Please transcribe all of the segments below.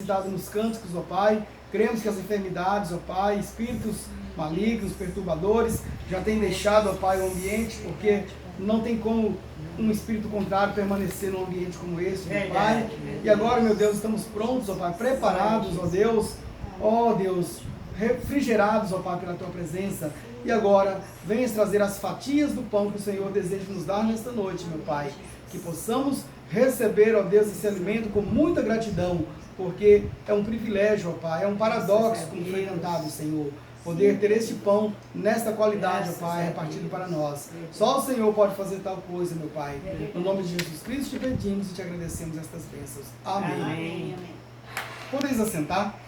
Dado nos cânticos, ó Pai, cremos que as enfermidades, ó Pai, espíritos malignos, perturbadores, já têm deixado, ó Pai, o ambiente, porque não tem como um espírito contrário permanecer num ambiente como esse, ó Pai. E agora, meu Deus, estamos prontos, ó Pai, preparados, ó Deus, refrigerados, ó Pai, pela Tua presença. E agora, venhas trazer as fatias do pão que o Senhor deseja nos dar nesta noite, meu Pai. Que possamos receber, ó Deus, esse alimento com muita gratidão, porque é um privilégio, ó Pai, é um paradoxo, como foi cantado, Senhor, poder ter este pão nesta qualidade, ó Pai, repartido para nós. Só o Senhor pode fazer tal coisa, meu Pai. No nome de Jesus Cristo te pedimos e te agradecemos estas bênçãos. Amém. Podeis assentar?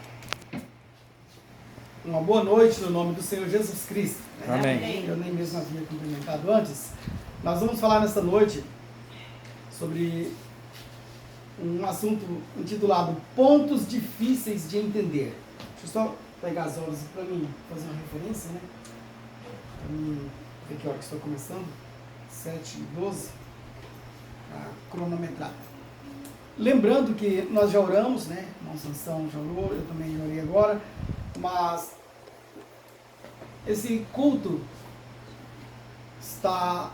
Uma boa noite no nome do Senhor Jesus Cristo. Amém. Eu nem mesmo havia cumprimentado antes. Nós vamos falar nesta noite sobre um assunto intitulado Pontos Difíceis de Entender. Deixa eu só pegar as horas para mim fazer uma referência, né? Para mim ver que hora que estou começando. 7h12. Para cronometrar. Lembrando que nós já oramos, né? Irmão Sansão já orou, eu também já orei agora. Mas esse culto está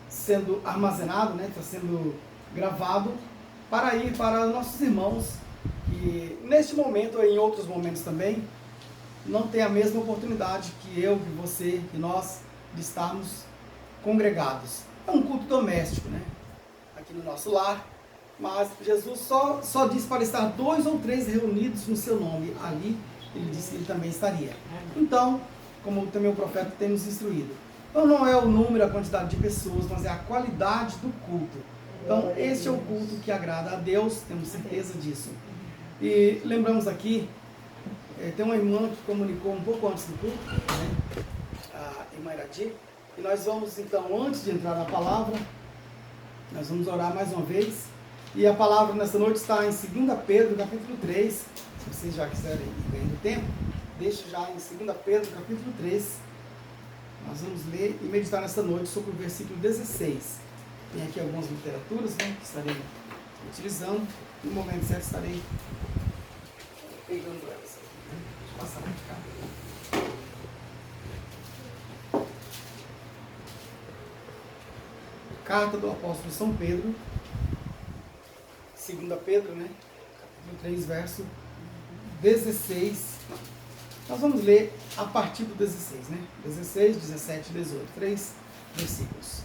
sendo armazenado, né? Está sendo gravado para ir para nossos irmãos que neste momento ou em outros momentos também não tem a mesma oportunidade que eu, que você, que nós de estarmos congregados. É um culto doméstico, né? Aqui no nosso lar, mas Jesus só disse para estar 2 ou 3 reunidos no seu nome. Ali ele disse que ele também estaria. Então, como também o profeta tem nos instruído, então não é o número, a quantidade de pessoas, mas é a qualidade do culto. Então, esse é o culto que agrada a Deus, temos certeza disso. E lembramos aqui, tem uma irmã que comunicou um pouco antes do culto, né, a irmã Iradi, e nós vamos então, antes de entrar na palavra, nós vamos orar mais uma vez, e a palavra nessa noite está em 2 Pedro, capítulo 3, se vocês já quiserem ir ganhando tempo, deixe já em 2 Pedro, capítulo 3, nós vamos ler e meditar nesta noite sobre o versículo 16. Tem aqui algumas literaturas, né, que estarei utilizando. No momento certo estarei pegando elas aqui, né? Deixa eu passar para cá. Carta do apóstolo São Pedro, 2 Pedro, né? Capítulo 3, verso 16. Nós vamos ler a partir do 16, né? 16, 17 e 18. 3 versículos.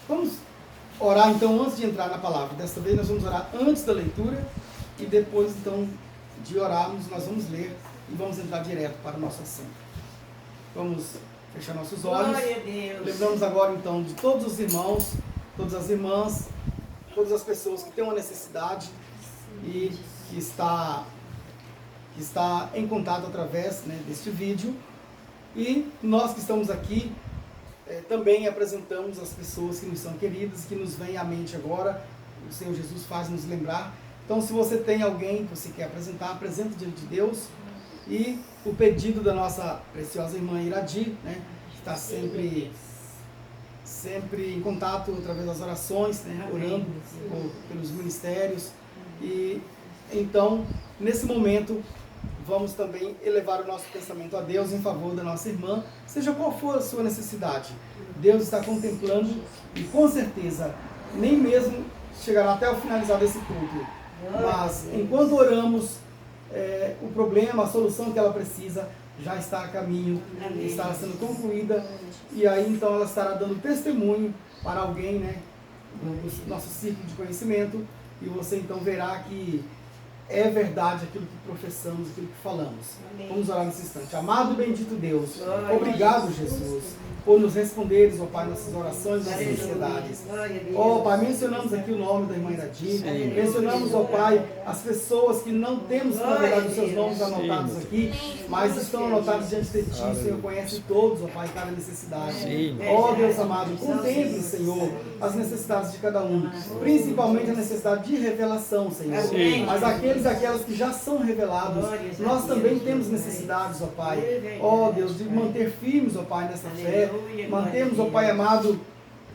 Vamos orar então antes de entrar na palavra. Desta vez nós vamos orar antes da leitura e depois então de orarmos nós vamos ler e vamos entrar direto para o nosso assunto. Vamos fechar nossos olhos. Glória a Deus. Lembramos agora então de todos os irmãos, todas as irmãs, todas as pessoas que têm uma necessidade e que está em contato através, né, deste vídeo. E nós que estamos aqui também apresentamos as pessoas que nos são queridas, que nos vêm à mente agora. O Senhor Jesus faz nos lembrar. Então, se você tem alguém que você quer apresentar, apresenta diante de Deus. E o pedido da nossa preciosa irmã Iradi, né, que está sempre em contato através das orações, né, orando pelos ministérios. E então, nesse momento, vamos também elevar o nosso pensamento a Deus em favor da nossa irmã, seja qual for a sua necessidade. Deus está contemplando e com certeza nem mesmo chegará até o finalizar desse culto. Mas enquanto oramos, o problema, a solução que ela precisa já está a caminho, está sendo concluída, e aí então ela estará dando testemunho para alguém, né, do nosso círculo de conhecimento, e você então verá que é verdade aquilo que professamos, aquilo que falamos. Vamos orar nesse instante. Amado e bendito Deus, obrigado, Jesus, por nos responderes, ó Pai, nossas orações, nossas ansiedades. Ó Pai, mencionamos aqui o nome da irmã Iradi, mencionamos, ó Pai, as pessoas que não temos, na verdade, os seus nomes anotados aqui, mas estão anotados diante de Ti. O Senhor conhece todos, ó Pai, cada necessidade. Ó Deus amado, contemple, Senhor, as necessidades de cada um, principalmente a necessidade de revelação, Senhor. Mas aquele aqueles e aquelas que já são revelados. Nós também temos necessidades, ó Pai. Ó Deus, de manter firmes, ó Pai, nessa fé. Mantemos, ó Pai amado,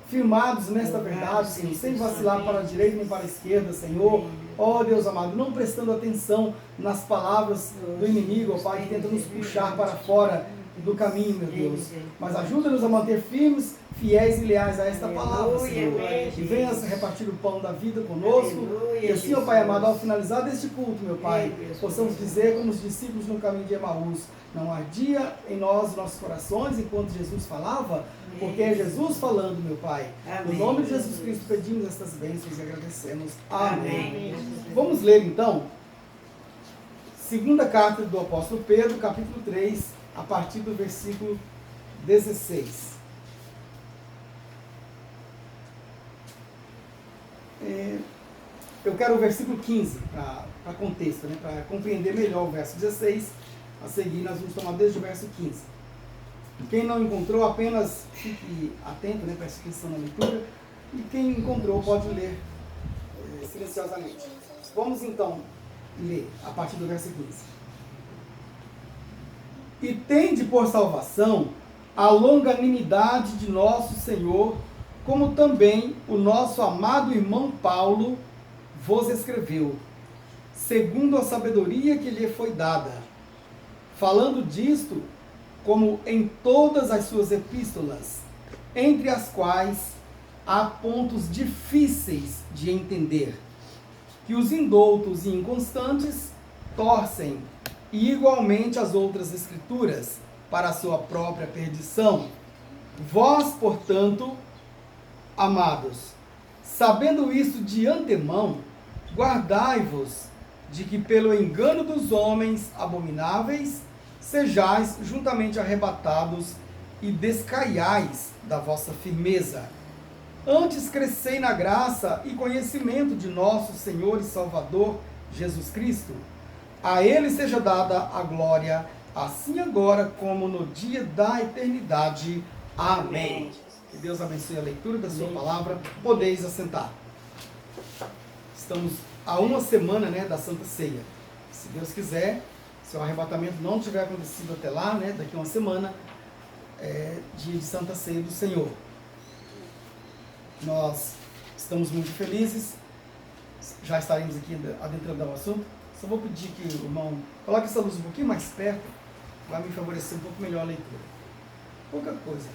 firmados nesta verdade, Senhor, sem vacilar para a direita nem para a esquerda, Senhor. Ó Deus amado, não prestando atenção nas palavras do inimigo, ó Pai, que tenta nos puxar para fora do caminho, meu Deus. Mas ajuda-nos a manter firmes, fiéis e leais a esta palavra, Senhor. E venha repartir o pão da vida conosco. E assim, ó Pai amado, ao finalizar deste culto, meu Pai, possamos dizer como os discípulos no caminho de Emaús: não ardia em nós, nossos corações, enquanto Jesus falava, porque é Jesus falando, meu Pai. No nome de Jesus Cristo pedimos estas bênçãos e agradecemos. Amém. Vamos ler então, segunda carta do apóstolo Pedro, capítulo 3, a partir do versículo 16. Eu quero o versículo 15 para contexto, né, para compreender melhor o verso 16. A seguir nós vamos tomar desde o verso 15. Quem não encontrou, apenas fique atento, né, preste atenção na leitura. E quem encontrou pode ler silenciosamente. Vamos então ler a partir do verso 15. E tende por salvação a longanimidade de nosso Senhor, como também o nosso amado irmão Paulo vos escreveu, segundo a sabedoria que lhe foi dada, falando disto, como em todas as suas epístolas, entre as quais há pontos difíceis de entender, que os indoutos e inconstantes torcem, e igualmente as outras escrituras, para a sua própria perdição. Vós, portanto, amados, sabendo isso de antemão, guardai-vos de que pelo engano dos homens abomináveis sejais juntamente arrebatados e descaiais da vossa firmeza. Antes crescei na graça e conhecimento de nosso Senhor e Salvador Jesus Cristo. A Ele seja dada a glória, assim agora como no dia da eternidade. Amém. Que Deus abençoe a leitura da sua palavra. Podeis assentar. Estamos a uma semana, né, da Santa Ceia. Se Deus quiser, se o arrebatamento não tiver acontecido até lá, né, daqui a uma semana, dia de Santa Ceia do Senhor. Nós estamos muito felizes. Já estaremos aqui adentrando ao assunto. Só vou pedir que o irmão coloque essa luz um pouquinho mais perto, vai me favorecer um pouco melhor a leitura. Pouca coisa.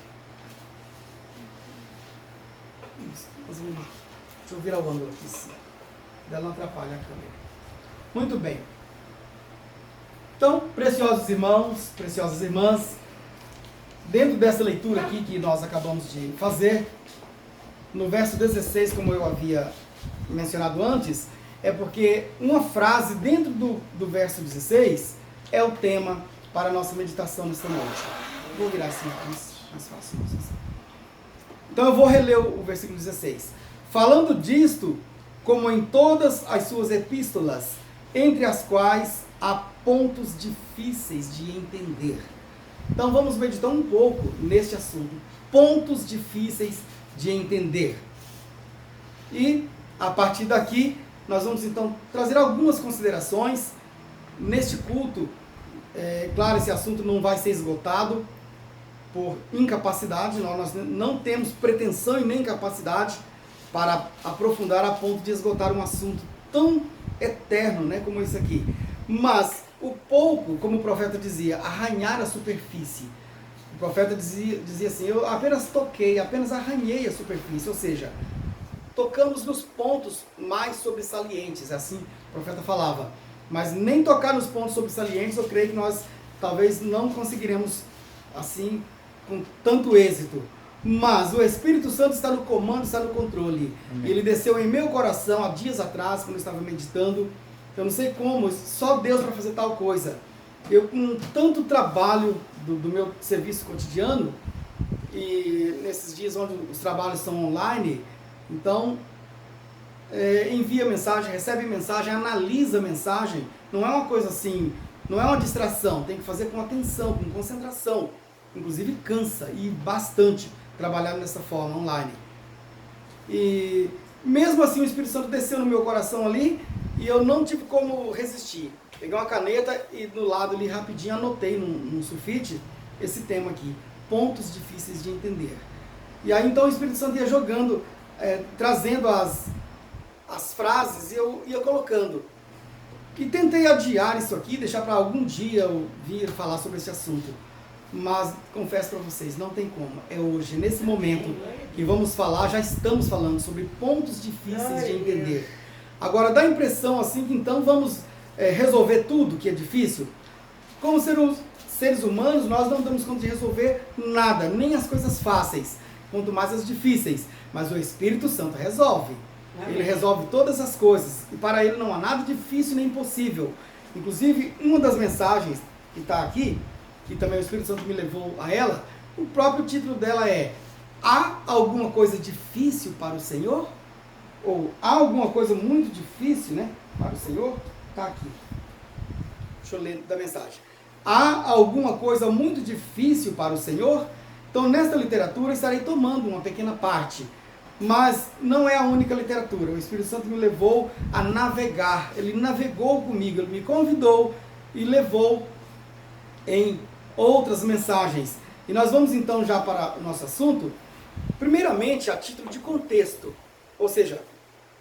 Isso. Deixa eu virar o ângulo aqui, sim. Ela não atrapalha a câmera. Muito bem. Então, preciosos irmãos, preciosas irmãs, dentro dessa leitura aqui que nós acabamos de fazer, no verso 16, como eu havia mencionado antes, é porque uma frase dentro do verso 16 é o tema para a nossa meditação nesta noite. Vou virar assim, mais fácil. Então eu vou reler o versículo 16. Falando disto, como em todas as suas epístolas, entre as quais há pontos difíceis de entender. Então vamos meditar um pouco neste assunto. Pontos difíceis de entender. E a partir daqui, nós vamos então trazer algumas considerações neste culto. Claro, esse assunto não vai ser esgotado por incapacidade, nós não temos pretensão e nem capacidade para aprofundar a ponto de esgotar um assunto tão eterno, né, como esse aqui. Mas o pouco, como o profeta dizia, arranhar a superfície. O profeta dizia assim: eu apenas toquei, apenas arranhei a superfície, ou seja, tocamos nos pontos mais sobresalientes, assim o profeta falava. Mas nem tocar nos pontos sobresalientes, eu creio que nós talvez não conseguiremos assim com tanto êxito. Mas o Espírito Santo está no comando, está no controle. Amém. Ele desceu em meu coração há dias atrás, quando eu estava meditando. Eu não sei como, só Deus para fazer tal coisa. Eu, com tanto trabalho do meu serviço cotidiano, e nesses dias onde os trabalhos são online, então envia mensagem, recebe mensagem, analisa a mensagem. Não é uma coisa assim, não é uma distração, tem que fazer com atenção, com concentração. Inclusive cansa, e bastante, trabalhar dessa forma online. E mesmo assim o Espírito Santo desceu no meu coração ali, e eu não tive como resistir. Peguei uma caneta e do lado ali rapidinho anotei num sulfite esse tema aqui, pontos difíceis de entender. E aí então o Espírito Santo ia jogando, trazendo as frases e eu ia colocando. E tentei adiar isso aqui, deixar para algum dia eu vir falar sobre esse assunto. Mas confesso para vocês, não tem como. É hoje, nesse momento que vamos falar, já estamos falando sobre pontos difíceis de entender. Agora dá a impressão assim que então vamos resolver tudo que é difícil. Como seres humanos, nós não damos conta de resolver nada, nem as coisas fáceis, quanto mais as difíceis. Mas o Espírito Santo resolve. Ele resolve todas as coisas. E para ele não há nada difícil nem impossível. Inclusive, uma das mensagens que está aqui, que também o Espírito Santo me levou a ela, o próprio título dela é: há alguma coisa difícil para o Senhor? Ou há alguma coisa muito difícil, né, para o Senhor? Está aqui. Deixa eu ler da mensagem. Há alguma coisa muito difícil para o Senhor? Então, nesta literatura, estarei tomando uma pequena parte. Mas não é a única literatura. O Espírito Santo me levou a navegar. Ele navegou comigo, ele me convidou e levou em outras mensagens. E nós vamos então já para o nosso assunto. Primeiramente, a título de contexto. Ou seja,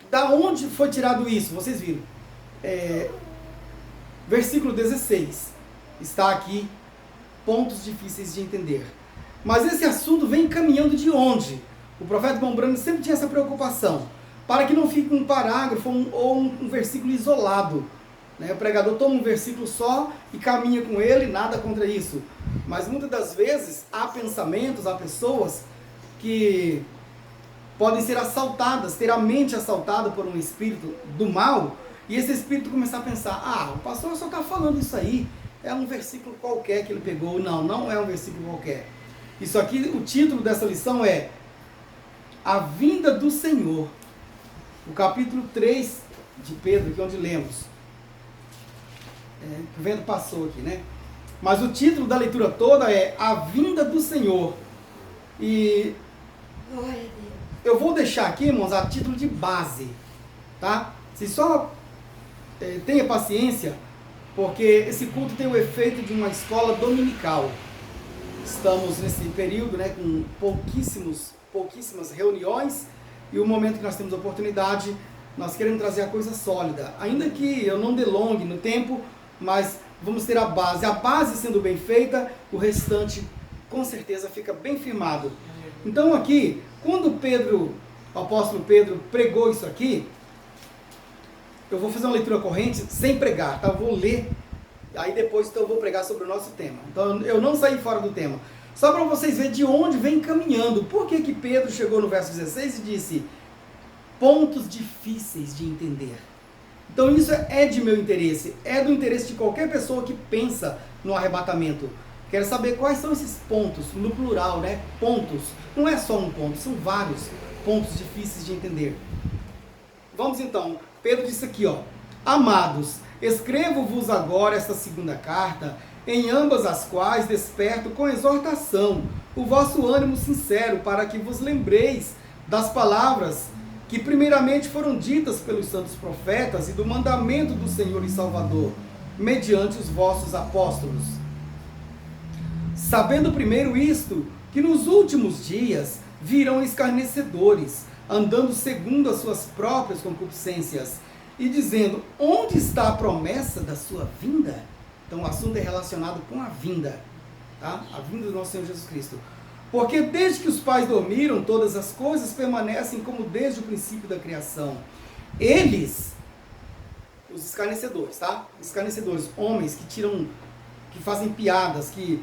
da onde foi tirado isso? Vocês viram. Versículo 16. Está aqui, pontos difíceis de entender. Mas esse assunto vem caminhando de onde? O profeta Mombrano sempre tinha essa preocupação, para que não fique um parágrafo ou um versículo isolado. Né? O pregador toma um versículo só e caminha com ele, nada contra isso. Mas muitas das vezes há pensamentos, há pessoas que podem ser assaltadas, ter a mente assaltada por um espírito do mal, e esse espírito começar a pensar: o pastor só está falando isso aí, é um versículo qualquer que ele pegou. Não, não é um versículo qualquer. Isso aqui, o título dessa lição é A Vinda do Senhor. O capítulo 3 de Pedro, que é onde lemos. O vento passou aqui, né? Mas o título da leitura toda é A Vinda do Senhor. E eu vou deixar aqui, irmãos, a título de base, tá? Se só tenha paciência, porque esse culto tem o efeito de uma escola dominical. Estamos nesse período, né, com pouquíssimas reuniões, e o momento que nós temos oportunidade, nós queremos trazer a coisa sólida. Ainda que eu não delongue no tempo, mas vamos ter a base. A base sendo bem feita, o restante com certeza fica bem firmado. Então aqui, quando o apóstolo Pedro pregou isso aqui, eu vou fazer uma leitura corrente sem pregar, tá? Eu vou ler, aí depois então eu vou pregar sobre o nosso tema. Então eu não saí fora do tema. Só para vocês verem de onde vem caminhando. Por que Pedro chegou no verso 16 e disse pontos difíceis de entender? Então isso é de meu interesse, é do interesse de qualquer pessoa que pensa no arrebatamento. Quero saber quais são esses pontos, no plural, né? Pontos. Não é só um ponto, são vários pontos difíceis de entender. Vamos então. Pedro disse aqui, Amados, escrevo-vos agora esta segunda carta, em ambas as quais desperto com exortação o vosso ânimo sincero, para que vos lembreis das palavras que primeiramente foram ditas pelos santos profetas e do mandamento do Senhor e Salvador, mediante os vossos apóstolos. Sabendo primeiro isto, que nos últimos dias virão escarnecedores, andando segundo as suas próprias concupiscências, e dizendo: onde está a promessa da sua vinda? Então o assunto é relacionado com a vinda, tá? A vinda do nosso Senhor Jesus Cristo. Porque desde que os pais dormiram, todas as coisas permanecem como desde o princípio da criação. Eles, os escarnecedores, tá? Escarnecedores, homens que fazem piadas, que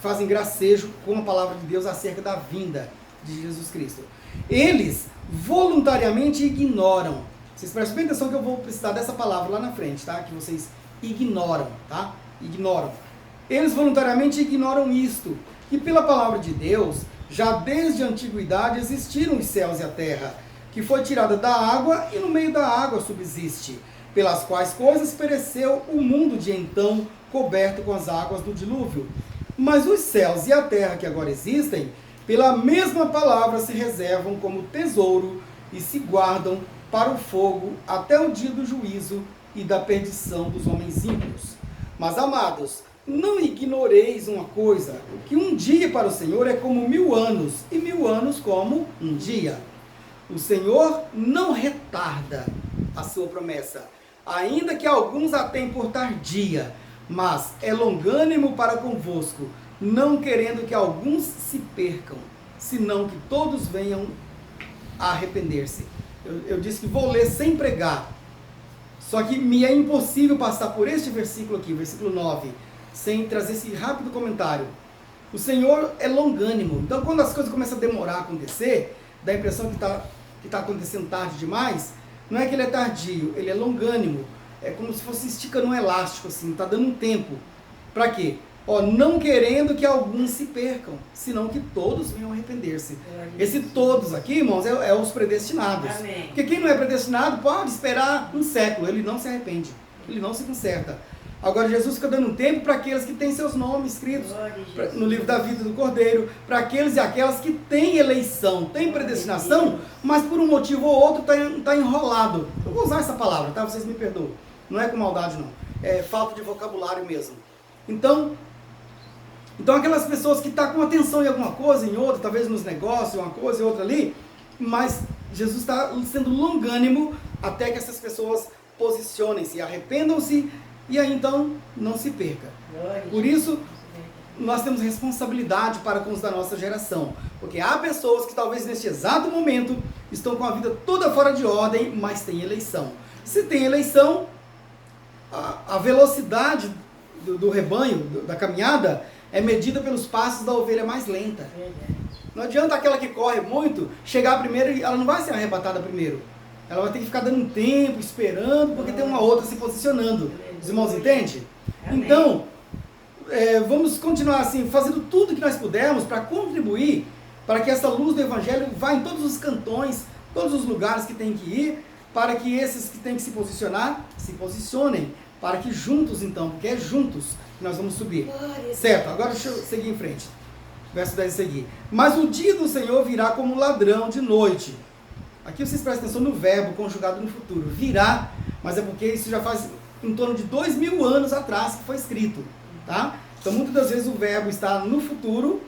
fazem gracejo com a palavra de Deus acerca da vinda de Jesus Cristo. Eles voluntariamente ignoram. Vocês prestem bem atenção que eu vou precisar dessa palavra lá na frente, tá? Que vocês ignoram, tá? Ignoram. Eles voluntariamente ignoram isto, que pela palavra de Deus, já desde a antiguidade existiram os céus e a terra, que foi tirada da água e no meio da água subsiste, pelas quais coisas pereceu o mundo de então, coberto com as águas do dilúvio. Mas os céus e a terra que agora existem, pela mesma palavra se reservam como tesouro e se guardam para o fogo até o dia do juízo e da perdição dos homens ímpios. Mas, amados, não ignoreis uma coisa, que um dia para o Senhor é como 1000 anos, e 1000 anos como um dia. O Senhor não retarda a sua promessa, ainda que alguns a tenham por tardia, mas é longânimo para convosco, não querendo que alguns se percam, senão que todos venham a arrepender-se. Eu disse que vou ler sem pregar, só que me é impossível passar por este versículo aqui, versículo 9, sem trazer esse rápido comentário. O Senhor é longânimo, então quando as coisas começam a demorar a acontecer, dá a impressão que está acontecendo tarde demais. Não é que ele é tardio, ele é longânimo. É como se fosse esticando um elástico, assim, está dando um tempo. Para quê? Não querendo que alguns se percam, senão que todos venham arrepender-se. Esse todos aqui, irmãos, é os predestinados. Amém. Porque quem não é predestinado pode esperar um século, ele não se arrepende, ele não se conserta. Agora Jesus fica dando um tempo para aqueles que têm seus nomes escritos no livro da vida do Cordeiro, para aqueles e aquelas que têm eleição, têm predestinação, mas por um motivo ou outro está enrolado. Eu vou usar essa palavra, tá? Vocês me perdoam. Não é com maldade, não. É falta de vocabulário mesmo. Então aquelas pessoas que estão com atenção em alguma coisa, em outra, talvez nos negócios, uma coisa e outra ali, mas Jesus está sendo longânimo até que essas pessoas posicionem-se, arrependam-se, e aí então não se perca. Por isso, nós temos responsabilidade para com os da nossa geração, porque há pessoas que talvez neste exato momento estão com a vida toda fora de ordem, mas tem eleição. Se tem eleição, a velocidade do rebanho, da caminhada, é medida pelos passos da ovelha mais lenta. Não adianta aquela que corre muito chegar primeiro e ela não vai ser arrebatada primeiro. Ela vai ter que ficar dando um tempo, esperando, porque tem uma outra se posicionando. Os irmãos entendem? Então, vamos continuar assim, fazendo tudo que nós pudermos para contribuir para que essa luz do Evangelho vá em todos os cantões, todos os lugares que tem que ir, para que esses que têm que se posicionar, se posicionem, para que juntos então, porque é juntos que nós vamos subir. Certo, agora deixa eu seguir em frente. Verso 10 a seguir. Mas o dia do Senhor virá como ladrão de noite. Aqui vocês prestem atenção no verbo conjugado no futuro. Virá, mas é porque isso já faz em torno de 2000 anos atrás que foi escrito. Tá? Então muitas das vezes o verbo está no futuro,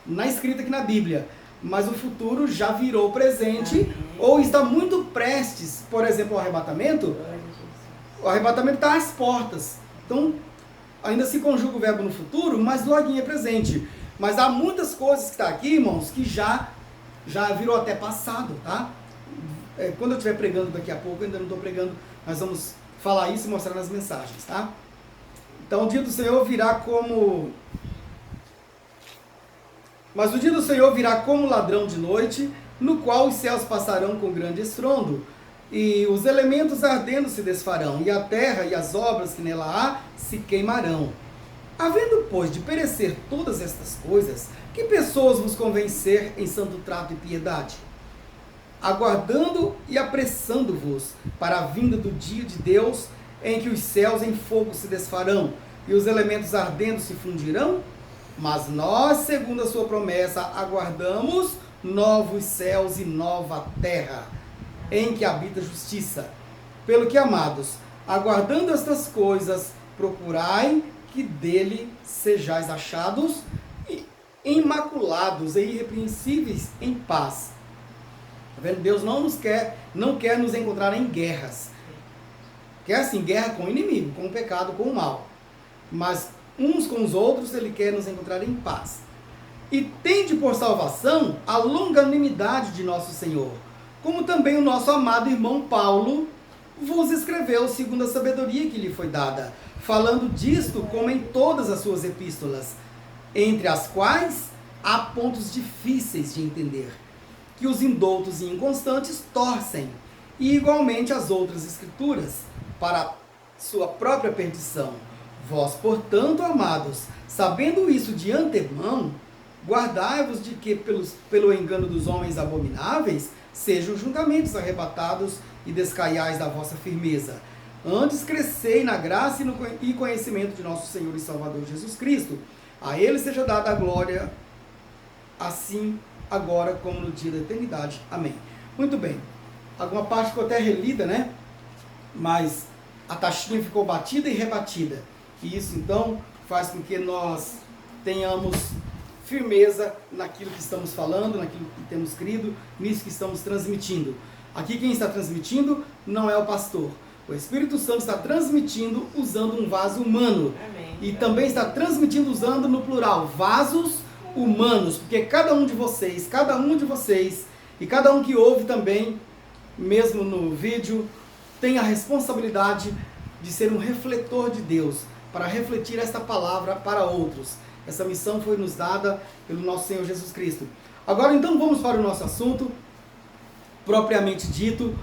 na escrita aqui na Bíblia. Mas o futuro já virou presente, ou está muito prestes, por exemplo, o arrebatamento. O arrebatamento está às portas. Então, ainda se conjuga o verbo no futuro, mas logo é presente. Mas há muitas coisas que estão aqui, irmãos, que já virou até passado, tá? Quando eu estiver pregando daqui a pouco, eu ainda não estou pregando, nós vamos falar isso e mostrar nas mensagens, tá? Então, o dia do Senhor virá como... Mas o dia do Senhor virá como ladrão de noite, no qual os céus passarão com grande estrondo, e os elementos ardendo se desfarão, e a terra e as obras que nela há se queimarão. Havendo, pois, de perecer todas estas coisas, que pessoas vos convencer em santo trato e piedade? Aguardando e apressando-vos para a vinda do dia de Deus, em que os céus em fogo se desfarão, e os elementos ardendo se fundirão? Mas nós, segundo a sua promessa, aguardamos novos céus e nova terra, em que habita a justiça. Pelo que, amados, aguardando estas coisas, procurai que dele sejais achados imaculados e irrepreensíveis em paz. Tá vendo? Deus não quer nos encontrar em guerras. Quer assim, guerra com o inimigo, com o pecado, com o mal. Mas uns com os outros, ele quer nos encontrar em paz. E tende por salvação a longanimidade de nosso Senhor, como também o nosso amado irmão Paulo vos escreveu segundo a sabedoria que lhe foi dada, falando disto como em todas as suas epístolas, entre as quais há pontos difíceis de entender, que os indoutos e inconstantes torcem, e igualmente as outras escrituras, para sua própria perdição. Vós, portanto, amados, sabendo isso de antemão, guardai-vos de que, pelo engano dos homens abomináveis, sejam juntamente arrebatados e descaiais da vossa firmeza. Antes crescei na graça e conhecimento de nosso Senhor e Salvador Jesus Cristo. A Ele seja dada a glória, assim agora como no dia da eternidade. Amém. Muito bem. Alguma parte ficou até relida, né? Mas a taxinha ficou batida e rebatida. E isso, então, faz com que nós tenhamos firmeza naquilo que estamos falando, naquilo que temos crido, nisso que estamos transmitindo. Aqui quem está transmitindo não é o pastor. O Espírito Santo está transmitindo usando um vaso humano. Amém. E também está transmitindo usando no plural, vasos humanos. Porque cada um de vocês e cada um que ouve também, mesmo no vídeo, tem a responsabilidade de ser um refletor de Deus, para refletir esta palavra para outros. Essa missão foi nos dada pelo nosso Senhor Jesus Cristo. Agora então vamos para o nosso assunto, propriamente dito.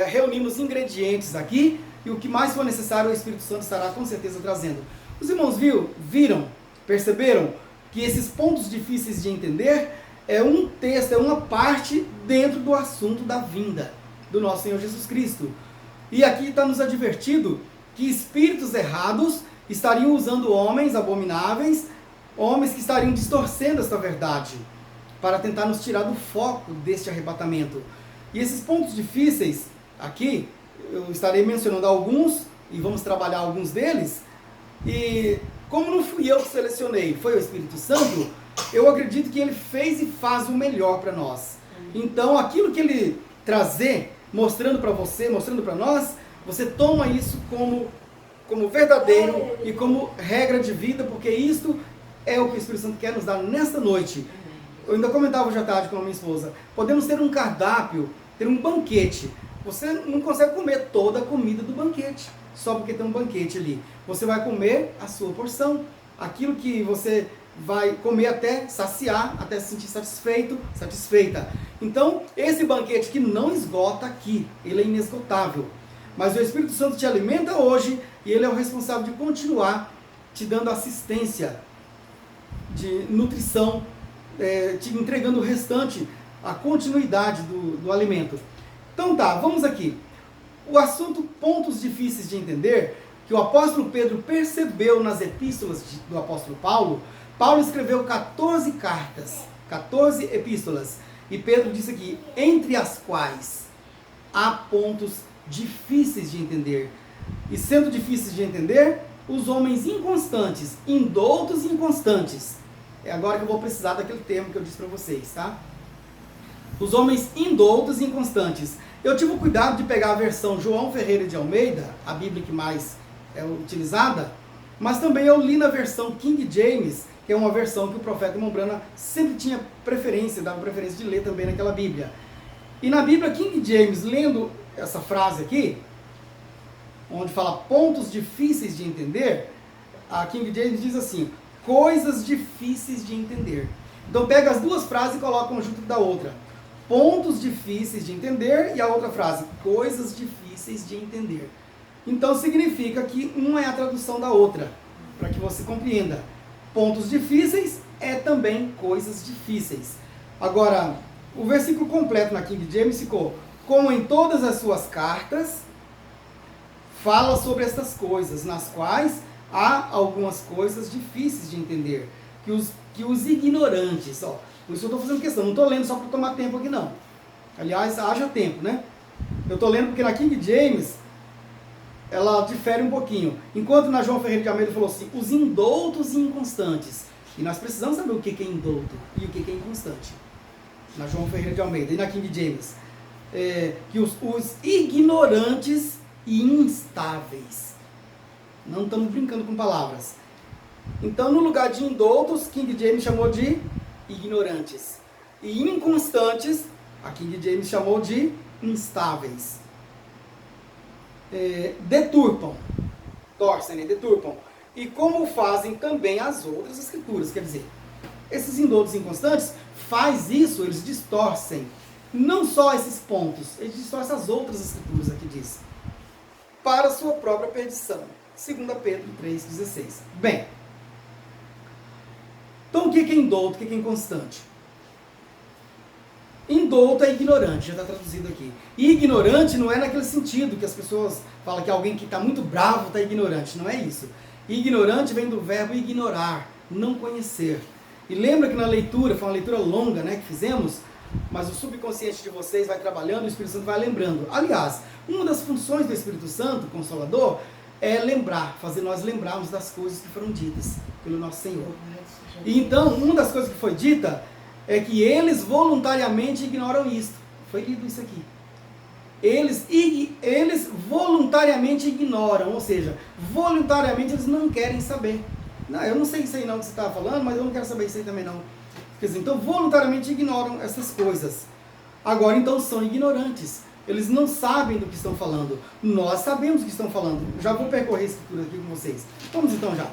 Reunimos os ingredientes aqui, e o que mais for necessário o Espírito Santo estará com certeza trazendo. Os irmãos viram, perceberam que esses pontos difíceis de entender é um texto, é uma parte dentro do assunto da vinda do nosso Senhor Jesus Cristo. E aqui está nos advertido que espíritos errados estariam usando homens abomináveis, homens que estariam distorcendo esta verdade, para tentar nos tirar do foco deste arrebatamento. E esses pontos difíceis, aqui, eu estarei mencionando alguns, e vamos trabalhar alguns deles, e como não fui eu que selecionei, foi o Espírito Santo, eu acredito que ele fez e faz o melhor para nós. Então, aquilo que ele trazer, mostrando para você, mostrando para nós, você toma isso como verdadeiro e como regra de vida, porque isto é o que o Espírito Santo quer nos dar nesta noite. Eu ainda comentava hoje à tarde com a minha esposa, podemos ter um cardápio, ter um banquete. Você não consegue comer toda a comida do banquete, só porque tem um banquete ali. Você vai comer a sua porção, aquilo que você vai comer até saciar, até se sentir satisfeito, satisfeita. Então, esse banquete que não esgota aqui, ele é inesgotável. Mas o Espírito Santo te alimenta hoje e ele é o responsável de continuar te dando assistência, de nutrição, te entregando o restante, a continuidade do alimento. Então tá, vamos aqui. O assunto pontos difíceis de entender, que o apóstolo Pedro percebeu nas epístolas do apóstolo Paulo. Paulo escreveu 14 cartas, 14 epístolas. E Pedro disse aqui, entre as quais há pontos difíceis de entender. E sendo difíceis de entender, os homens inconstantes, indoutos e inconstantes. É agora que eu vou precisar daquele termo que eu disse para vocês, tá? Os homens indoutos e inconstantes. Eu tive o cuidado de pegar a versão João Ferreira de Almeida, a Bíblia que mais é utilizada, mas também eu li na versão King James, que é uma versão que o profeta Mombrana sempre tinha preferência, dava preferência de ler também naquela Bíblia. E na Bíblia King James, lendo essa frase aqui, onde fala pontos difíceis de entender, a King James diz assim, coisas difíceis de entender. Então pega as duas frases e coloca uma junto da outra. Pontos difíceis de entender e a outra frase, coisas difíceis de entender. Então significa que uma é a tradução da outra, para que você compreenda. Pontos difíceis é também coisas difíceis. Agora, o versículo completo na King James ficou, como em todas as suas cartas, fala sobre estas coisas, nas quais há algumas coisas difíceis de entender, que os ignorantes, ó, por isso eu estou fazendo questão, não estou lendo só para tomar tempo aqui não. Aliás, haja tempo, né? Eu estou lendo porque na King James, ela difere um pouquinho. Enquanto na João Ferreira de Almeida falou assim, os indoutos e inconstantes. E nós precisamos saber o que é indouto e o que é inconstante. Na João Ferreira de Almeida e na King James. Que os ignorantes e instáveis. Não estamos brincando com palavras. Então, no lugar de indoutos, King James chamou de ignorantes. E inconstantes, a King James chamou de instáveis. Deturpam, torcem, né? Deturpam. E como fazem também as outras escrituras. Quer dizer, esses indoutos inconstantes faz isso, eles distorcem. Não só esses pontos, eles distorcem as outras escrituras, aqui diz. Para a sua própria perdição. 2 Pedro 3,16. Bem, então o que é indouto, o que é inconstante? Indouto é ignorante, já está traduzido aqui. E ignorante não é naquele sentido que as pessoas falam que alguém que está muito bravo está ignorante. Não é isso. Ignorante vem do verbo ignorar, não conhecer. E lembra que na leitura, foi uma leitura longa, né, que fizemos, mas o subconsciente de vocês vai trabalhando, o Espírito Santo vai lembrando. Aliás, uma das funções do Espírito Santo, Consolador, é lembrar, fazer nós lembrarmos das coisas que foram ditas pelo nosso Senhor. E então, uma das coisas que foi dita é que eles voluntariamente ignoram isto. Foi lido isso aqui. Eles voluntariamente ignoram, ou seja, voluntariamente eles não querem saber. Não, eu não sei isso aí não que você estava falando, mas eu não quero saber isso aí também não. Quer dizer, então voluntariamente ignoram essas coisas. Agora, então, são ignorantes. Eles não sabem do que estão falando. Nós sabemos o que estão falando. Já vou percorrer a escritura aqui com vocês. Vamos então já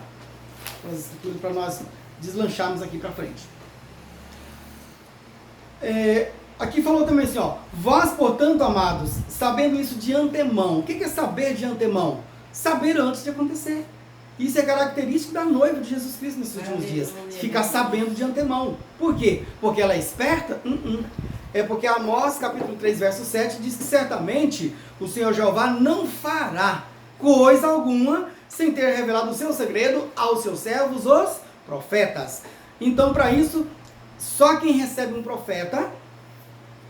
para as escrituras, para nós deslancharmos aqui para frente. Aqui falou também assim, ó, vós, portanto, amados, sabendo isso de antemão. O que é saber de antemão? Saber antes de acontecer. Isso é característico da noiva de Jesus Cristo nesses últimos dias. Ficar sabendo de antemão. Por quê? Porque ela é esperta? É porque Amós, capítulo 3, verso 7, diz que certamente o Senhor Jeová não fará coisa alguma sem ter revelado o seu segredo aos seus servos, os profetas. Então, para isso, só quem recebe um profeta,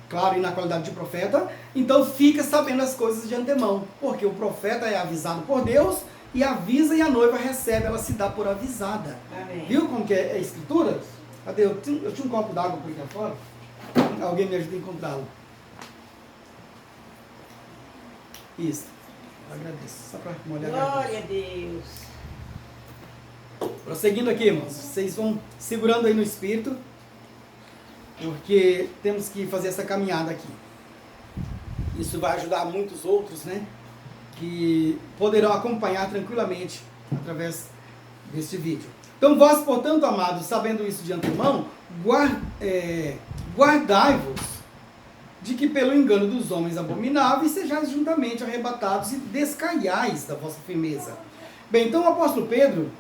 claro, e na qualidade de profeta, então fica sabendo as coisas de antemão. Porque o profeta é avisado por Deus, e avisa e a noiva recebe, ela se dá por avisada. Amém. Viu como que é a escritura? Cadê? Eu tinha um copo d'água por aqui fora. Alguém me ajuda a encontrá-lo. Isso. Agradeço. Só para molhar a garganta. Glória a Deus. Prosseguindo aqui, irmãos. Vocês vão segurando aí no espírito, porque temos que fazer essa caminhada aqui. Isso vai ajudar muitos outros, né? Que poderão acompanhar tranquilamente através deste vídeo. Então, vós, portanto, amados, sabendo isso de antemão, guardai-vos de que pelo engano dos homens abomináveis sejais juntamente arrebatados e descaiais da vossa firmeza. Bem, então o apóstolo Pedro,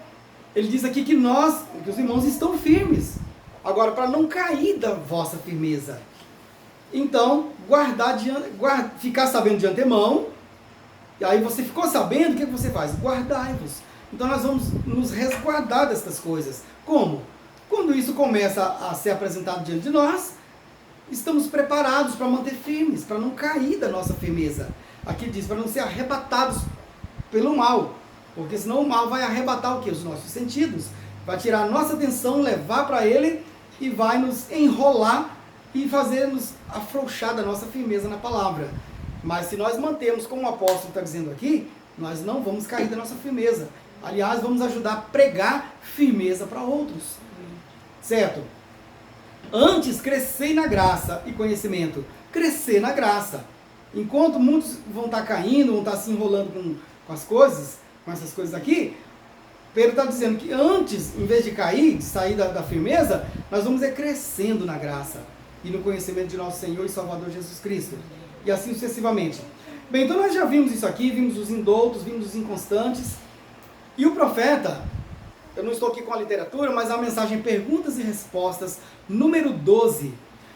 ele diz aqui que os irmãos estão firmes. Agora, para não cair da vossa firmeza. Então, ficar sabendo de antemão. E aí você ficou sabendo, o que você faz? Guardai-vos. Então nós vamos nos resguardar destas coisas. Como? Quando isso começa a ser apresentado diante de nós, estamos preparados para manter firmes, para não cair da nossa firmeza. Aqui diz, para não ser arrebatados pelo mal. Porque senão o mal vai arrebatar o quê? Os nossos sentidos. Vai tirar a nossa atenção, levar para ele e vai nos enrolar e fazer-nos afrouxar da nossa firmeza na palavra. Mas se nós mantemos, como o apóstolo está dizendo aqui, nós não vamos cair da nossa firmeza. Aliás, vamos ajudar a pregar firmeza para outros. Certo? Antes, crescei na graça e conhecimento. Crescer na graça. Enquanto muitos vão estar caindo, vão estar se enrolando com as coisas, com essas coisas aqui, Pedro está dizendo que antes, em vez de cair, de sair da firmeza, nós vamos crescendo na graça e no conhecimento de nosso Senhor e Salvador Jesus Cristo. E assim sucessivamente. Bem, então nós já vimos isso aqui, vimos os indoutos, vimos os inconstantes. E o profeta, eu não estou aqui com a literatura, mas a mensagem Perguntas e Respostas, número 12.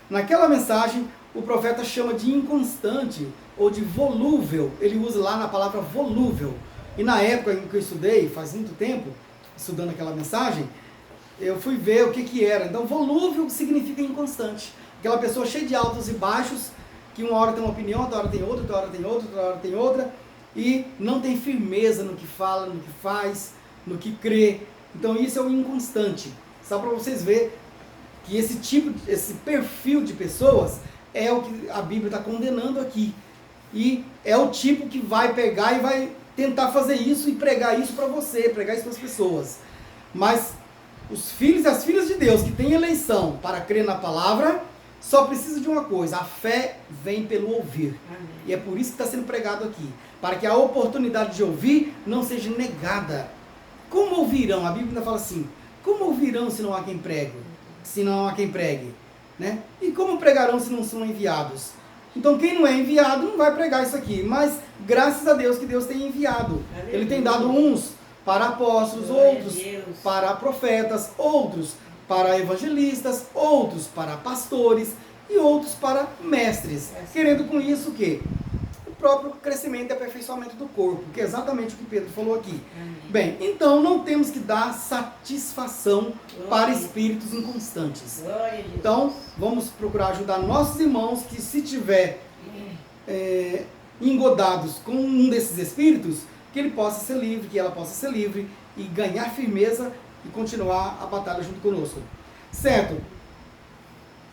Naquela mensagem, o profeta chama de inconstante ou de volúvel. Ele usa lá na palavra volúvel. E na época em que eu estudei, faz muito tempo, estudando aquela mensagem, eu fui ver o que era. Então, volúvel significa inconstante. Aquela pessoa cheia de altos e baixos, que uma hora tem uma opinião, outra hora tem outra, outra hora tem outra, outra hora tem outra, e não tem firmeza no que fala, no que faz, no que crê. Então isso é o inconstante. Só para vocês verem que esse perfil de pessoas é o que a Bíblia está condenando aqui. E é o tipo que vai pegar e vai tentar fazer isso e pregar isso para você, pregar isso para as pessoas. Mas os filhos e as filhas de Deus que têm eleição para crer na palavra, só precisa de uma coisa: a fé vem pelo ouvir. Amém. E é por isso que está sendo pregado aqui, para que a oportunidade de ouvir não seja negada. Como ouvirão? A Bíblia ainda fala assim: como ouvirão se não há quem pregue? Se não há quem pregue, né? E como pregarão se não são enviados? Então quem não é enviado não vai pregar isso aqui, mas graças a Deus que Deus tem enviado. Aleluia. Ele tem dado uns para apóstolos, glória outros para profetas, outros para evangelistas, outros para pastores e outros para mestres. Querendo com isso o quê? próprio crescimento e aperfeiçoamento do corpo, que é exatamente o que Pedro falou aqui. Bem, então não temos que dar satisfação para espíritos inconstantes. Então, vamos procurar ajudar nossos irmãos que, se tiver engodados com um desses espíritos, que ele possa ser livre, que ela possa ser livre e ganhar firmeza e continuar a batalha junto conosco. Certo?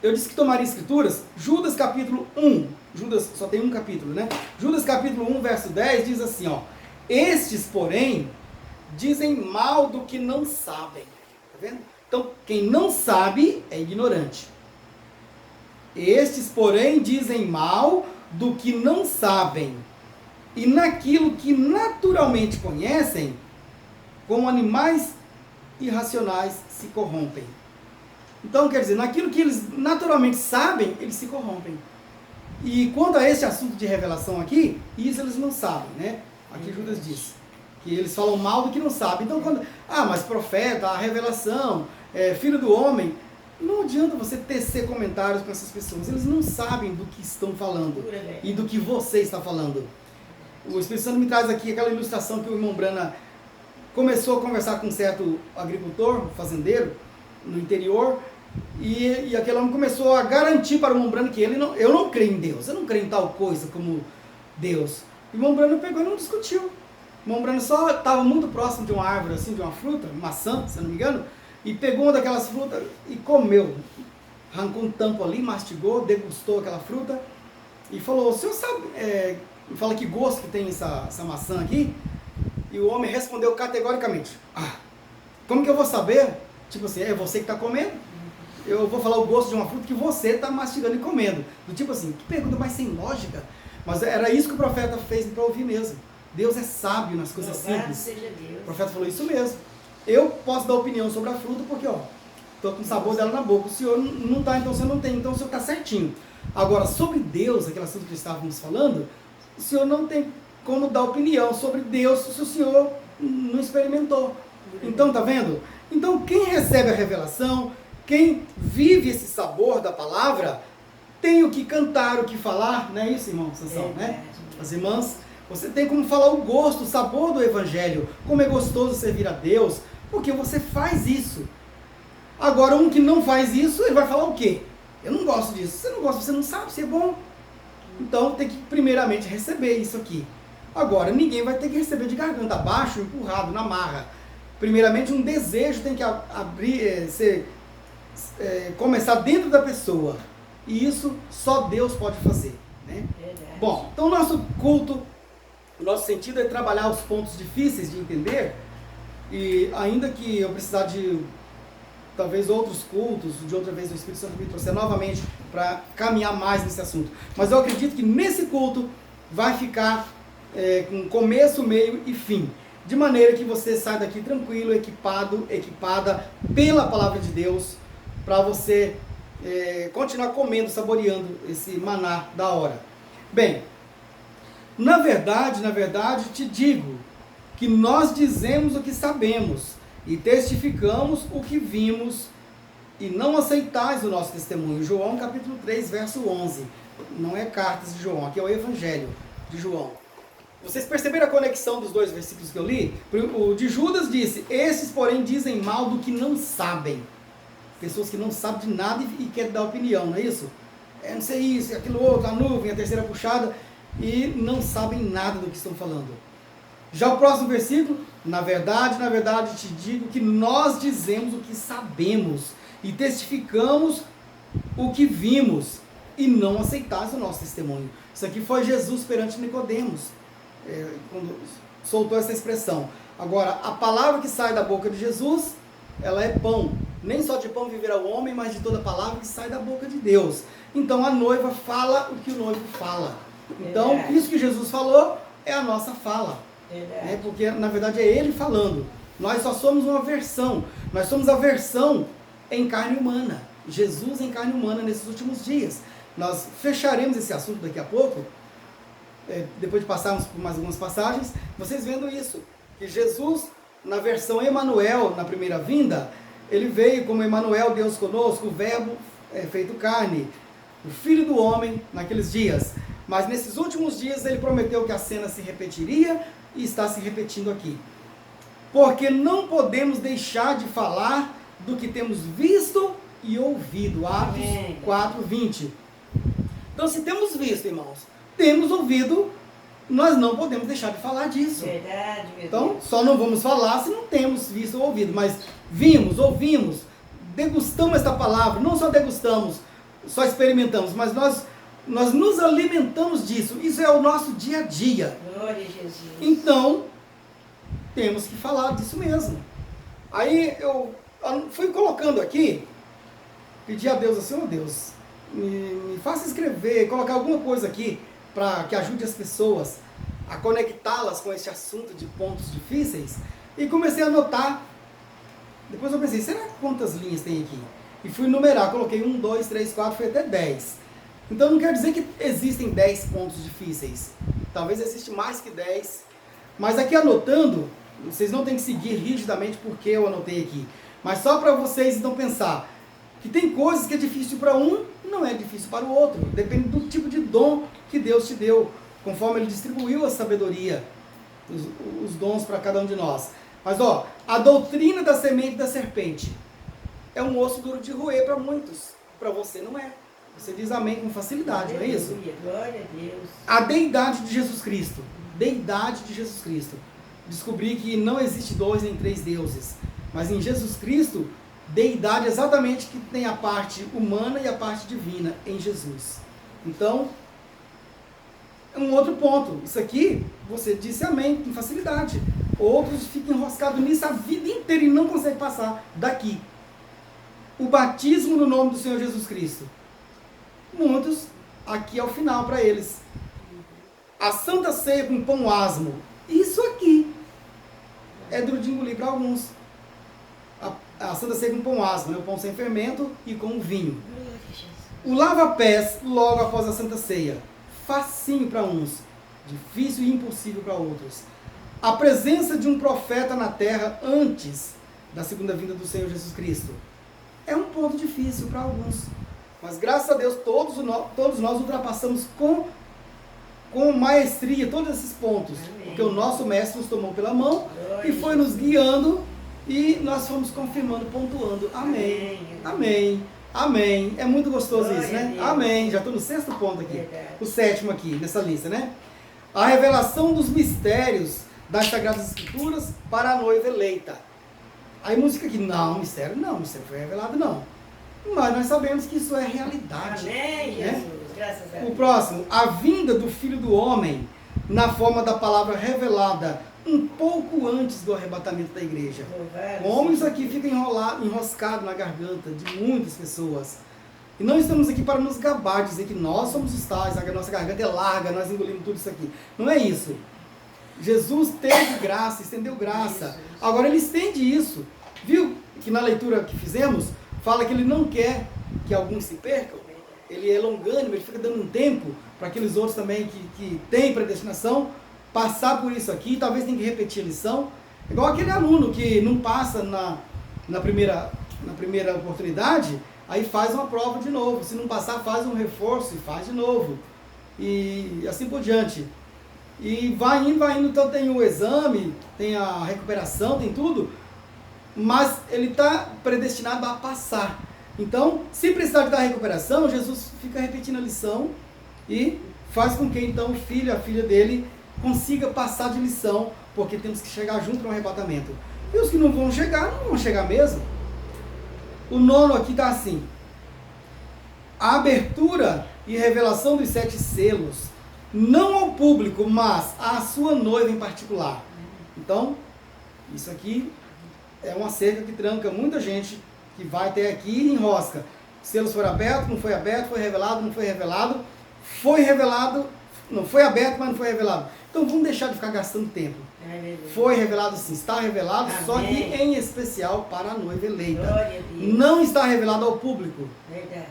Eu disse que tomaria escrituras. Judas capítulo 1, Judas só tem um capítulo, né? Judas capítulo 1, verso 10 diz assim, ó: estes, porém, dizem mal do que não sabem. Tá vendo? Então, quem não sabe é ignorante. Estes, porém, dizem mal do que não sabem, e naquilo que naturalmente conhecem, como animais irracionais se corrompem. Então, quer dizer, naquilo que eles naturalmente sabem, eles se corrompem. E quanto a esse assunto de revelação aqui, isso eles não sabem, né? Aqui Judas diz que eles falam mal do que não sabem. Então, quando, mas profeta, a revelação, filho do homem, não adianta você tecer comentários com essas pessoas. Eles não sabem do que estão falando e do que você está falando. O Espírito Santo me traz aqui aquela ilustração que o irmão Brana começou a conversar com um certo agricultor, fazendeiro, no interior, e aquele homem começou a garantir para o irmão Brana que eu não creio em Deus, eu não creio em tal coisa como Deus. O irmão Brana pegou e não discutiu. O irmão Brana só estava muito próximo de uma árvore, assim, de uma fruta, maçã, se não me engano, e pegou uma daquelas frutas e comeu. Arrancou um tampo ali, mastigou, degustou aquela fruta e falou: o senhor sabe, fala que gosto que tem essa maçã aqui? E o homem respondeu categoricamente: como que eu vou saber? Tipo assim, é você que está comendo? Eu vou falar o gosto de uma fruta que você está mastigando e comendo. Do tipo assim, que pergunta mais sem lógica. Mas era isso que o profeta fez para ouvir mesmo. Deus é sábio nas coisas simples. Seja Deus. O profeta falou isso mesmo. Eu posso dar opinião sobre a fruta porque, estou com o sabor dela na boca. O senhor não está, então o senhor não tem. Então o senhor está certinho. Agora, sobre Deus, aquele assunto que estávamos falando, o senhor não tem como dar opinião sobre Deus se o senhor não experimentou. Então, tá vendo? Então, quem recebe a revelação, quem vive esse sabor da palavra, tem o que cantar, o que falar, não é isso, irmão Sansão, né? As irmãs, você tem como falar o gosto, o sabor do evangelho, como é gostoso servir a Deus, porque você faz isso. Agora, um que não faz isso, ele vai falar o quê? Eu não gosto disso. Você não gosta, você não sabe se é bom. Então, tem que primeiramente receber isso aqui. Agora, ninguém vai ter que receber de garganta abaixo, empurrado na marra. Primeiramente, um desejo tem que começar dentro da pessoa. E isso só Deus pode fazer. Né? Bom, então o nosso culto, o nosso sentido é trabalhar os pontos difíceis de entender. E ainda que eu precisar de talvez outros cultos, de outra vez o Espírito Santo me trouxer novamente para caminhar mais nesse assunto. Mas eu acredito que nesse culto vai ficar com começo, meio e fim. De maneira que você sai daqui tranquilo, equipado, equipada pela palavra de Deus, para você continuar comendo, saboreando esse maná da hora. Bem, na verdade, te digo que nós dizemos o que sabemos e testificamos o que vimos e não aceitais o nosso testemunho. João capítulo 3, verso 11. Não é cartas de João, aqui é o Evangelho de João. Vocês perceberam a conexão dos dois versículos que eu li? O de Judas disse: esses, porém, dizem mal do que não sabem. Pessoas que não sabem de nada e querem dar opinião, não é isso? Não sei isso, aquilo outro, a nuvem, a terceira puxada, e não sabem nada do que estão falando. Já o próximo versículo: na verdade, te digo que nós dizemos o que sabemos e testificamos o que vimos e não aceitais o nosso testemunho. Isso aqui foi Jesus perante Nicodemos, quando soltou essa expressão. Agora, a palavra que sai da boca de Jesus, ela é pão. Nem só de pão viverá o homem, mas de toda palavra que sai da boca de Deus. Então a noiva fala o que o noivo fala. Então, isso que Jesus falou é a nossa fala. Porque na verdade é Ele falando. Nós só somos uma versão. Nós somos a versão em carne humana. Jesus em carne humana nesses últimos dias. Nós fecharemos esse assunto daqui a pouco, depois de passarmos por mais algumas passagens, vocês vendo isso, que Jesus, na versão Emanuel, na primeira vinda, ele veio como Emanuel, Deus conosco, o verbo feito carne, o Filho do Homem, naqueles dias. Mas nesses últimos dias ele prometeu que a cena se repetiria e está se repetindo aqui. Porque não podemos deixar de falar do que temos visto e ouvido. Atos 4:20. Então, se temos visto, irmãos, temos ouvido, nós não podemos deixar de falar disso. Verdade, então, só não vamos falar se não temos visto ou ouvido. Mas vimos, ouvimos, degustamos esta palavra. Não só degustamos, só experimentamos, mas nós nos alimentamos disso. Isso é o nosso dia a dia. Glória a Jesus. Então, temos que falar disso mesmo. Aí eu fui colocando aqui, pedi a Deus assim, oh Deus, me faça escrever, colocar alguma coisa aqui para que ajude as pessoas a conectá-las com esse assunto de pontos difíceis. E comecei a anotar. Depois eu pensei, será que quantas linhas tem aqui? E fui numerar, coloquei 1, 2, 3, 4, foi até 10. Então não quer dizer que existem 10 pontos difíceis. Talvez existe mais que 10. Mas aqui anotando, vocês não têm que seguir rigidamente porque eu anotei aqui. Mas só para vocês então pensar que tem coisas que é difícil para um, não é difícil para o outro. Depende do tipo de dom que Deus te deu, conforme Ele distribuiu a sabedoria, os dons para cada um de nós. Mas ó, a doutrina da semente da serpente é um osso duro de roer para muitos. Para você não é. Você diz amém com facilidade, não é isso? Glória a Deus. A deidade de Jesus Cristo. Deidade de Jesus Cristo. Descobri que não existe 2 nem 3 deuses. Mas em Jesus Cristo, deidade é exatamente que tem a parte humana e a parte divina em Jesus. Então, um outro ponto. Isso aqui, você disse amém com facilidade. Outros ficam enroscados nisso a vida inteira e não conseguem passar daqui. O batismo no nome do Senhor Jesus Cristo. Muitos, aqui é o final para eles. A Santa Ceia com pão asmo. Isso aqui é duro de engolir para alguns. A Santa Ceia com pão asmo, né? O pão sem fermento e com o vinho. O lava-pés logo após a Santa Ceia. Facinho para uns, difícil e impossível para outros. A presença de um profeta na terra antes da segunda vinda do Senhor Jesus Cristo. É um ponto difícil para alguns. Mas graças a Deus todos nós ultrapassamos com maestria todos esses pontos. Amém. Porque o nosso mestre nos tomou pela mão e foi nos guiando e nós fomos confirmando, pontuando. Amém. Amém. Amém. É muito gostoso isso, né? Amém. Já estou no 6º ponto aqui. O 7º aqui, nessa lista, né? A revelação dos mistérios das Sagradas Escrituras para a noiva eleita. Aí música aqui, não, mistério foi revelado não. Mas nós sabemos que isso é realidade. Amém, né? Jesus. Graças a Deus. O próximo, a vinda do Filho do Homem na forma da palavra revelada um pouco antes do arrebatamento da igreja. Como isso aqui fica enroscado na garganta de muitas pessoas. E não estamos aqui para nos gabar, dizer que nós somos os tais, a nossa garganta é larga, nós engolimos tudo isso aqui. Não é isso. Jesus teve graça, estendeu graça. Agora ele estende isso. Viu que na leitura que fizemos, fala que ele não quer que alguns se percam. Ele é longânimo, ele fica dando um tempo para aqueles outros também que têm predestinação passar por isso aqui, talvez tenha que repetir a lição. Igual aquele aluno que não passa na primeira oportunidade, aí faz uma prova de novo. Se não passar, faz um reforço e faz de novo. E assim por diante. E vai indo, então tem o exame, tem a recuperação, tem tudo, mas ele está predestinado a passar. Então, se precisar de dar recuperação, Jesus fica repetindo a lição e faz com que então o filho, a filha dele, consiga passar de lição, porque temos que chegar junto no arrebatamento. E os que não vão chegar mesmo. O 9º aqui está assim: a abertura e revelação dos 7 selos, não ao público, mas à sua noiva em particular. Então, isso aqui é uma cerca que tranca muita gente que vai até aqui e enrosca. Selos foram abertos, não foi aberto, foi revelado, não foi revelado, foi revelado, não foi aberto, mas não foi revelado. Então vamos deixar de ficar gastando tempo. Foi revelado sim, está revelado. Amém. Só que em especial para a noiva eleita. Não está revelado ao público. Verdade.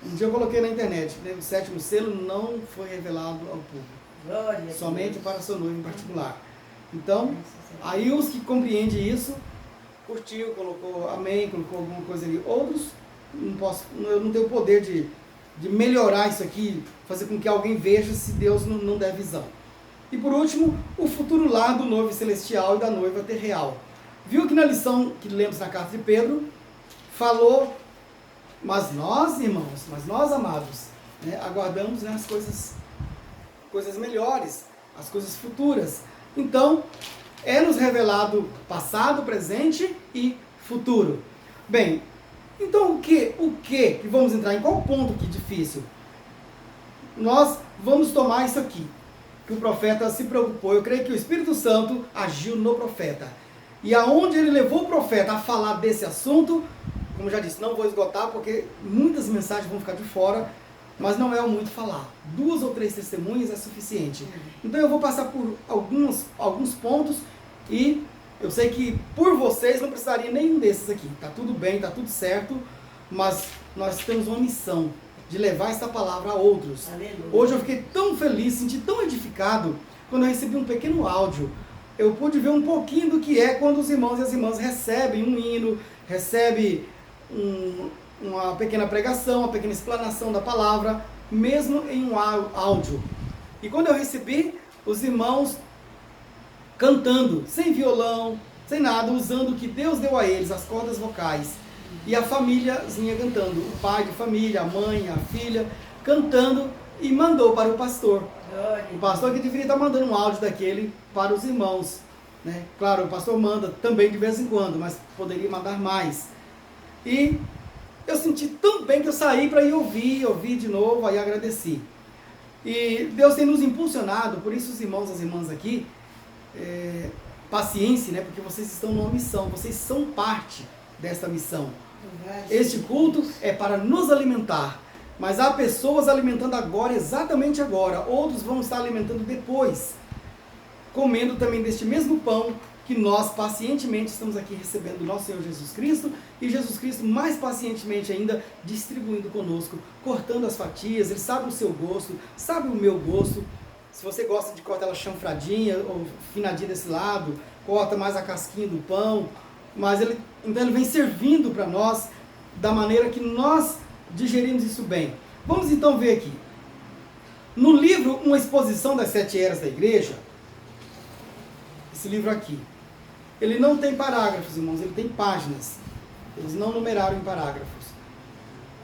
Um dia eu coloquei na internet, né, o 7º selo não foi revelado ao público. Somente para a sua noiva em particular. Então, aí os que compreendem isso, curtiu, colocou amém, colocou alguma coisa ali. Outros, eu não tenho o poder de melhorar isso aqui, fazer com que alguém veja se Deus não der visão. E por último, o futuro lar do noivo celestial e da noiva terreal. Viu que na lição que lemos na carta de Pedro, falou, mas nós, irmãos, mas nós, amados, né, aguardamos, né, as coisas melhores, as coisas futuras. Então, é nos revelado passado, presente e futuro. Bem, então o que vamos entrar em qual ponto que difícil? Nós vamos tomar isso aqui, que o profeta se preocupou. Eu creio que o Espírito Santo agiu no profeta. E aonde ele levou o profeta a falar desse assunto, como já disse, não vou esgotar porque muitas mensagens vão ficar de fora, mas não é o muito falar. 2 ou 3 testemunhas é suficiente. Então eu vou passar por alguns pontos e eu sei que por vocês não precisaria nenhum desses aqui. Tá tudo bem, tá tudo certo, mas nós temos uma missão de levar essa palavra a outros. Aleluia. Hoje eu fiquei tão feliz, senti tão edificado quando eu recebi um pequeno áudio. Eu pude ver um pouquinho do que é quando os irmãos e as irmãs recebem um hino, recebem uma pequena pregação, uma pequena explanação da palavra, mesmo em um áudio. E quando eu recebi, os irmãos cantando, sem violão, sem nada, usando o que Deus deu a eles, as cordas vocais. E a famíliazinha cantando, o pai de família, a mãe, a filha, cantando e mandou para o pastor. O pastor que deveria estar mandando um áudio daquele para os irmãos, né? Claro, o pastor manda também de vez em quando, mas poderia mandar mais. E eu senti tão bem que eu saí para ir ouvir de novo, aí agradeci. E Deus tem nos impulsionado, por isso os irmãos e as irmãs aqui, paciência, né? Porque vocês estão numa missão, vocês são parte dessa missão. Este culto é para nos alimentar, mas há pessoas alimentando agora, exatamente agora. Outros vão estar alimentando depois, comendo também deste mesmo pão que nós pacientemente estamos aqui recebendo do nosso Senhor Jesus Cristo, e Jesus Cristo mais pacientemente ainda distribuindo conosco, cortando as fatias. Ele sabe o seu gosto, sabe o meu gosto. Se você gosta de cortar ela chanfradinha ou finadinha desse lado, corta mais a casquinha do pão, mas então ele vem servindo para nós da maneira que nós digerimos isso bem. Vamos então ver aqui. No livro Uma Exposição das 7 Eras da Igreja, esse livro aqui, ele não tem parágrafos, irmãos, ele tem páginas. Eles não numeraram em parágrafos.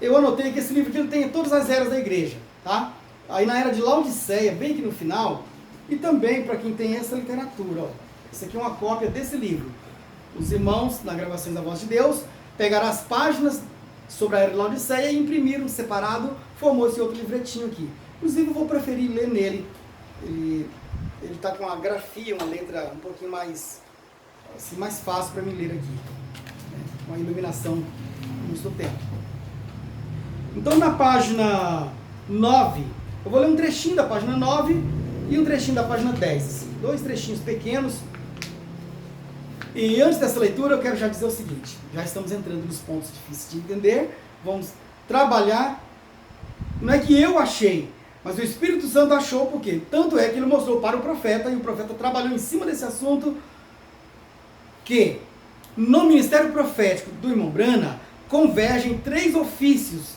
Eu anotei que esse livro aqui ele tem todas as eras da igreja, tá? Aí na era de Laodiceia, bem aqui no final, e também para quem tem essa literatura, ó. Essa aqui é uma cópia desse livro. Os irmãos, na gravação da Voz de Deus, pegaram as páginas sobre a era de Laodiceia e imprimiram separado, formou esse outro livretinho aqui. Inclusive eu vou preferir ler nele. Ele está com uma grafia, uma letra um pouquinho mais, assim, mais fácil para mim ler aqui. Uma iluminação no seu tempo. Então na página 9, eu vou ler um trechinho da página 9 e um trechinho da página 10. Assim, 2 trechinhos pequenos. E antes dessa leitura eu quero já dizer o seguinte, já estamos entrando nos pontos difíceis de entender, vamos trabalhar, não é que eu achei, mas o Espírito Santo achou, porque tanto é que ele mostrou para o profeta, e o profeta trabalhou em cima desse assunto, que no ministério profético do irmão Brana convergem 3 ofícios,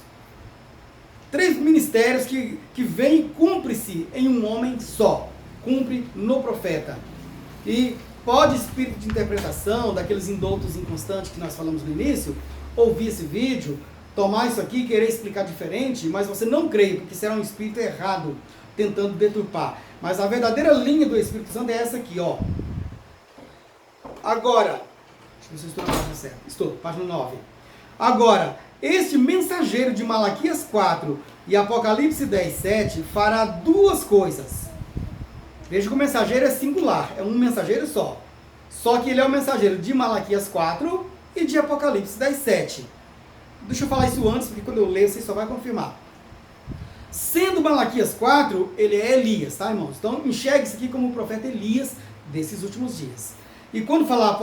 3 ministérios que vêm e cumpre-se em um homem só, cumpre no profeta. E pode espírito de interpretação, daqueles indoutos inconstantes que nós falamos no início, ouvir esse vídeo, tomar isso aqui e querer explicar diferente, mas você não crê, porque será um espírito errado, tentando deturpar. Mas a verdadeira linha do Espírito Santo é essa aqui, ó. Agora, deixa eu ver se eu estou na página certa. Estou, página 9. Agora, este mensageiro de Malaquias 4 e Apocalipse 10, 7 fará 2 coisas. Veja que o mensageiro é singular, é um mensageiro só. Só que ele é o mensageiro de Malaquias 4 e de Apocalipse 10, 7. Deixa eu falar isso antes, porque quando eu ler, você só vai confirmar. Sendo Malaquias 4, ele é Elias, tá, irmãos? Então, enxergue isso aqui como o profeta Elias desses últimos dias. E quando falar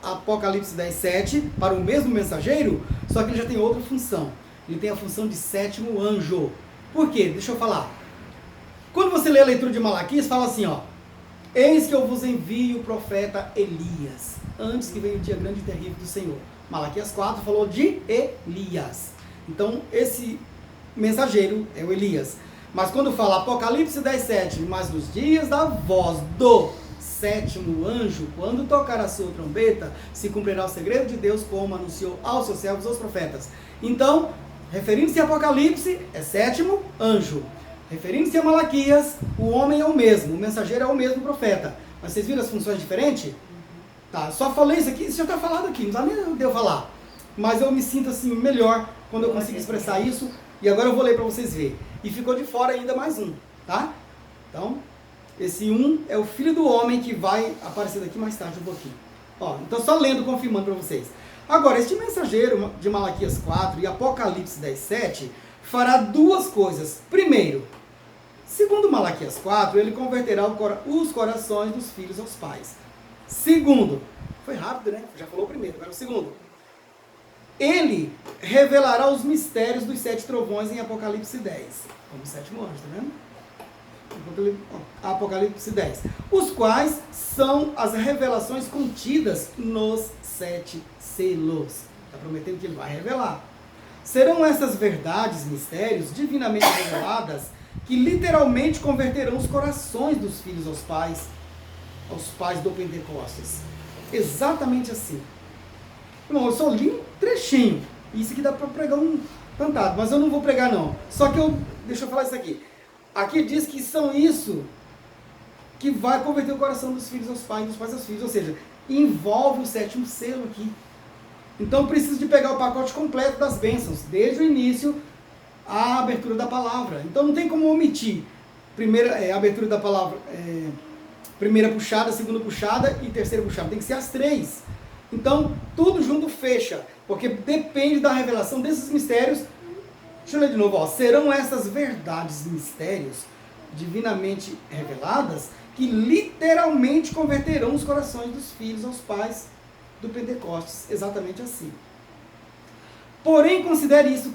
Apocalipse 10, 7, para o mesmo mensageiro, só que ele já tem outra função. Ele tem a função de 7º anjo. Por quê? Deixa eu falar. Quando você lê a leitura de Malaquias, fala assim, ó. Eis que eu vos envio o profeta Elias, antes que venha o dia grande e terrível do Senhor. Malaquias 4 falou de Elias. Então, esse mensageiro, é o Elias. Mas quando fala Apocalipse 10:7, mas nos dias da voz do sétimo anjo, quando tocar a sua trombeta, se cumprirá o segredo de Deus, como anunciou aos seus servos, aos profetas. Então, referindo-se a Apocalipse, é sétimo anjo. Referindo-se a Malaquias, o homem é o mesmo, o mensageiro é o mesmo profeta. Mas vocês viram as funções diferentes? Tá, só falei isso aqui, isso já está falado aqui, não dá nem de eu falar. Mas eu me sinto assim melhor quando eu consigo expressar isso. E agora eu vou ler para vocês verem. E ficou de fora ainda mais um, tá? Então, esse um é o Filho do Homem que vai aparecer daqui mais tarde um pouquinho. Ó, então só lendo, confirmando para vocês. Agora, este mensageiro de Malaquias 4 e Apocalipse 10:7 fará duas coisas. Primeiro, segundo Malaquias 4, ele converterá os corações dos filhos aos pais. Segundo, foi rápido, né? Já falou o primeiro, agora o segundo. Ele revelará os mistérios dos 7 trovões em Apocalipse 10. Como o sétimo anjo, tá vendo? Apocalipse 10. Os quais são as revelações contidas nos 7 selos. Está prometendo que ele vai revelar. Serão essas verdades, mistérios, divinamente reveladas, que literalmente converterão os corações dos filhos aos pais do Pentecostes. Exatamente assim. Irmão, eu só li um trechinho. Isso aqui dá para pregar um cantado, mas eu não vou pregar não. Só que deixa eu falar isso aqui. Aqui diz que são isso que vai converter o coração dos filhos aos pais, dos pais aos filhos. Ou seja, envolve o sétimo selo aqui. Então preciso de pegar o pacote completo das bênçãos, desde o início à abertura da palavra. Então não tem como omitir. Primeira abertura da palavra, primeira puxada, segunda puxada e terceira puxada. Tem que ser as 3. Então, tudo junto fecha, porque depende da revelação desses mistérios. Deixa eu ler de novo, ó. Serão essas verdades, mistérios, divinamente reveladas, que literalmente converterão os corações dos filhos aos pais do Pentecostes. Exatamente assim. Porém, considere isso